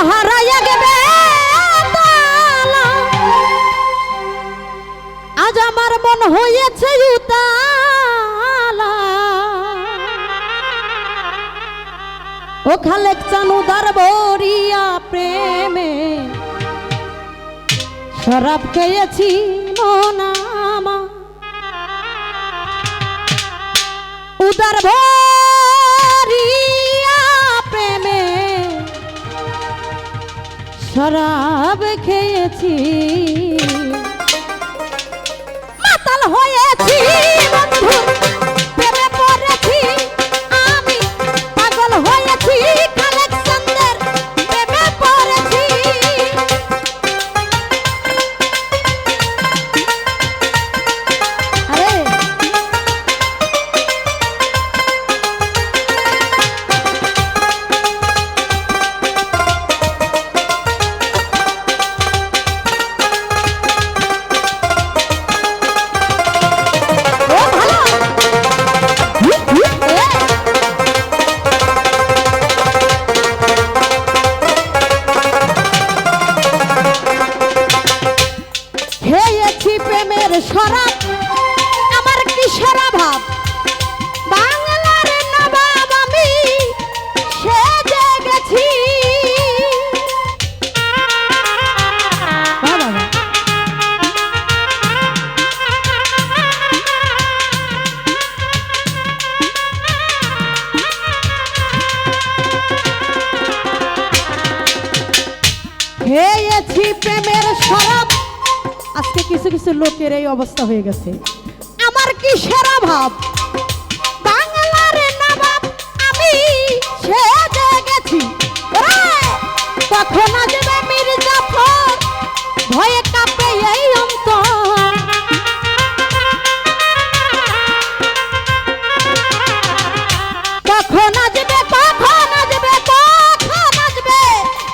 হারাইয়া গেবে আজ আমার মন হয়েছে উতালা ও খালেক চান উদার বরিয়া প্রেমে শরাব খেয়েছি মনামা উদার ভরিয়া প্রেমে শরাব খেয়েছি মাতাল হয়েছি বন্ধু প্রেমে পড়েছি আমি পাগল হয়েছি খালেক চাঁদের প্রেমে পড়েছি প্রেমের শরাব আমার কিসের অভাব বাংলার নবাব আমি সেজে গেছি খেয়েছি প্রেমের শরাব আজকে কিছু কিছু লোকের এই অবস্থা হয়ে গেছে আমার কিসের অভাব বাংলার নবাব আমি সেজে গেছি কখন আসবে মির্জাফর ভয়ে কাঁপে এই অন্তর কখন আসবে কখন আসবে কখন আসবে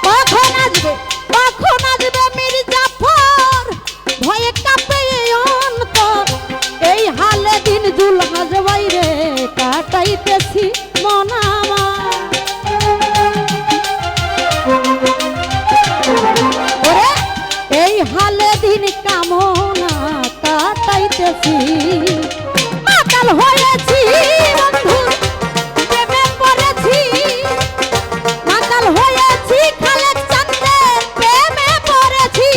কখন আসবে কখন আসবে মির্জাফর ভয়ে কাঁপে অন্তর এই হালে দিন জুলহাজ বাইরে কাটাইতেছি মন আমার ওরে এই হালে দিন কামনা কাটাইতেছি মাতাল হয়েছি বন্ধু প্রেমে পড়েছি মাতাল হয়েছি খালেক চাঁদের প্রেমে পড়েছি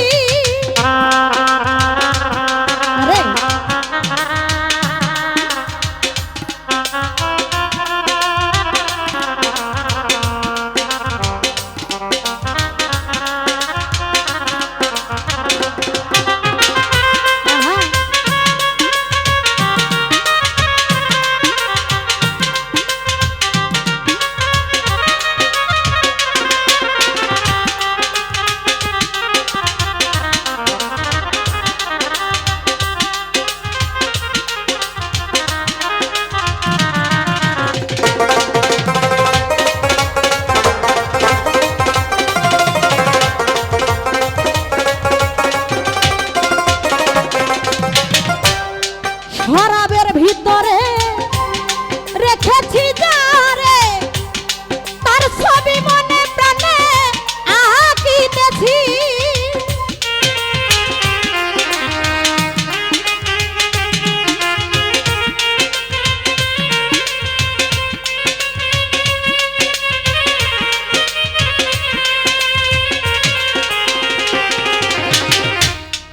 শরাবের ভিতরে রেখেছি যারে তার ছবি মনে প্রাণে আঁকিতেছি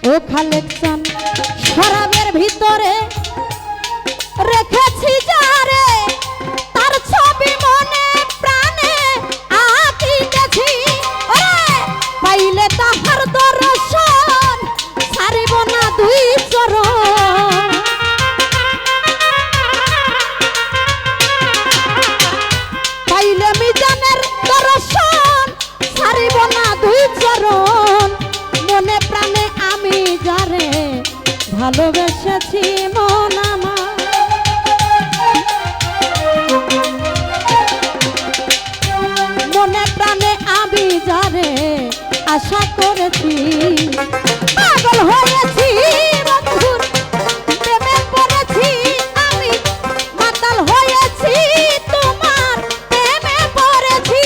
ও খালেক চান শরাবের ভিতরে রেখেছি যারে তার ছবি মনে প্রাণে আঁকিতেছি পাইলে তাহার দর্শন ছাড়িব না দুই চরণ পাইলে মিজানের দর্শন ছাড়িব না দুই চরণ মনে প্রাণে আমি যারে ভালোবেসেছি মন আমার মনে প্রাণে আমি যারে আশা করেছি পাগল হয়েছি বন্ধুর প্রেমে পড়েছি আমি মাতাল হয়েছি তোমার প্রেমে পড়েছি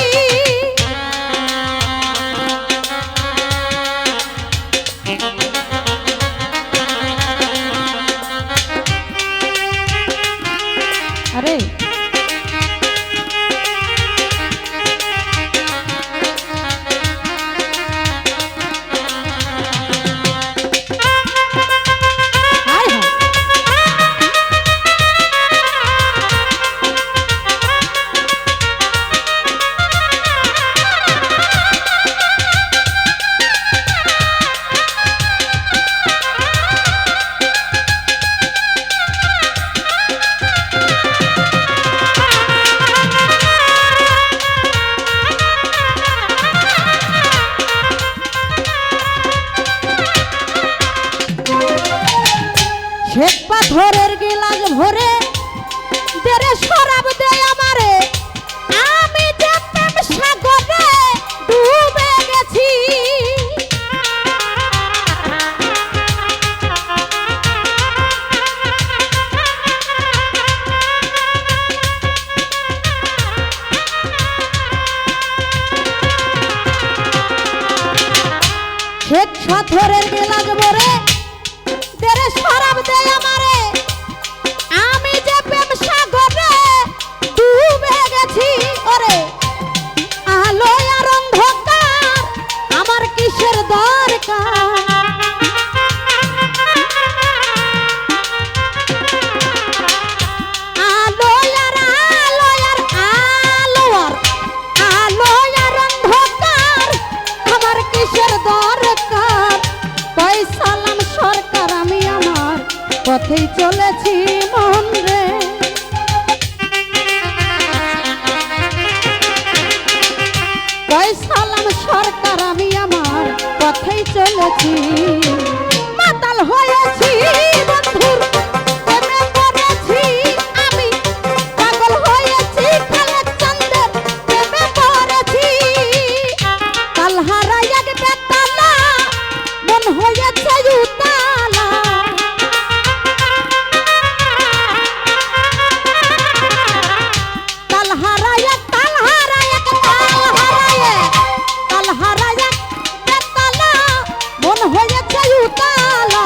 শেখ সাথরের গেলাজ মরে তেরে শরাব দেয় আমারে আমি যে প্রেম সাগরে ডুবে গেছি ওরে আলো আর অন্ধকার আমার কিসের দরকার আলো আর আলো আর আলো আর আলো আর অন্ধকার আমার কিসের দরকার পয়সালাম সরকার আমি আমার পথেই চলেছি মন রে পয়সালাম সরকার আমি আমার পথেই চলেছি মাতাল হয়েছি বন্ধুর প্রেমে পড়েছি আমি পাগল হয়েছি খালেক চন্দের প্রেমে পড়েছি কাল হারাই এক বেতালা মন হয়েছে উতালা কাল হারাই এক বেতালা মন হয়েছে উতালা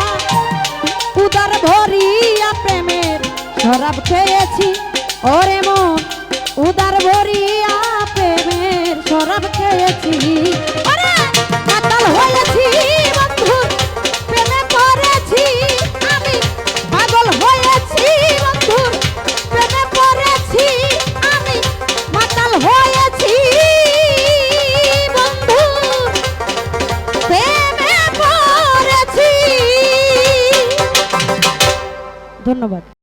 উদার ভরিয়া প্রেমের শরাব খেয়েছি ওরে মন উদার ভরিয়া প্রেমের শরাব খেয়েছি ওরে মাতাল হয়েছি বন্ধু প্রেমে পড়েছি আমি পাগল হয়েছি বন্ধু প্রেমে পড়েছি আমি মাতাল হয়েছি বন্ধু প্রেমে পড়েছি ধন্যবাদ।